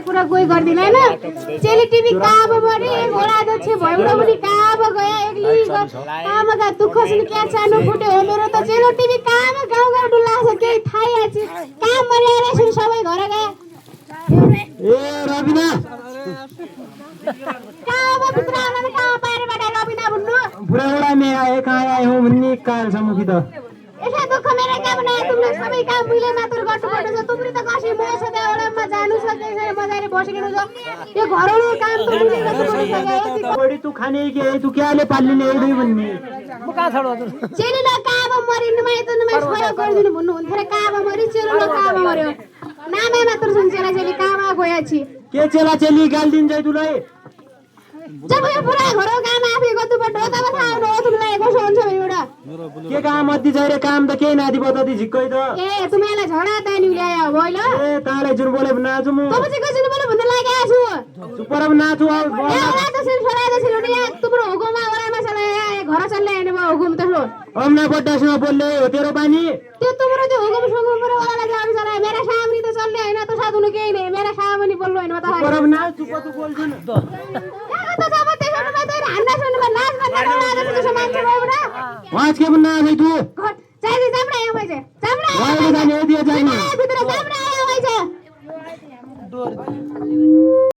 कुरा कोही गर्दिन हैन चेली टिभी काब मरे घोडा दछ भैउडा पनि काब गया एक्ली कामका दुःख सुन क्या चानु फुटे हो मेरो त चेलो टिभी काम गाउँ गाउँ डुल्ला छ केही थाहै आछि काम मरेर सुन सबै घर गए ए रबिना काब भित्र आउन कहाँ बाहिरबाट रबिना भन्नु बुढा बुढा मे आए कहाँ आए हो भन्ने काल समुखी त यसै दुःख मेरो काम न तुमले सबै काम मिले मात्र गर्नुपर्छ छ तुमले त कसै मोस त एउटामा जानु सक्दैन मजाले बसेकिनु छ यो घरौलो काम तुमले गर्नुपर्छ बडी तू खाने के तू क्याले पाल्लिने एउटै भन्ने म कहाँ छोड हजुर चेलीले काब मरिनु मै त नुमै सहयोग गरिदिनु भन्नु हुन्थ्यो र काब मरि चेलीले काब मर्यो नामै मात्र सुन चेला चेली कामा गएछि के चेला चेली गाल दिन्छ तुलाई जब यो पुरा घरौ काम आफै गर्नुपर्छ तब थाहा हुनु हो तुमलाई कसो हुन्छ एउटा के काम अति छैरे काम त केही नादी बतती झिक्कै त ए तुम्हाला झडा तानी ल्यायो होइन ए ताले जुर बोले नाचु म तब चाहिँ कसरी बोले भन्ने लागेको छु सुपरब नाचु एउटा त सिल छोरा त सिल नि तुम्रो हुकुममा ओलामा चले घर चल्ने हैन बा हुकुम त लो अम्ना बड्डासँग बोल्ले हो तेरो पानी त्यो तुम्रो त्यो हुकुम सुकुम पर ओला लागि आउनु चले मेरा सामने त चल्ने हैन त साधुनु केही नै मेरा सामने बोल्नु हैन त सुपरब नाच चुप तु बोल्छु न त जब त्यसो न त हान्ना सुन्नु नाच गर्न लागेको छ त्यसो मान्छे भएबडा वाच के बन्ना आइ तू चाहिँ जाम्रा आयो भइछ जाम्रा वाले जाने दिए जाने भित्र जाम्रा आयो भइछ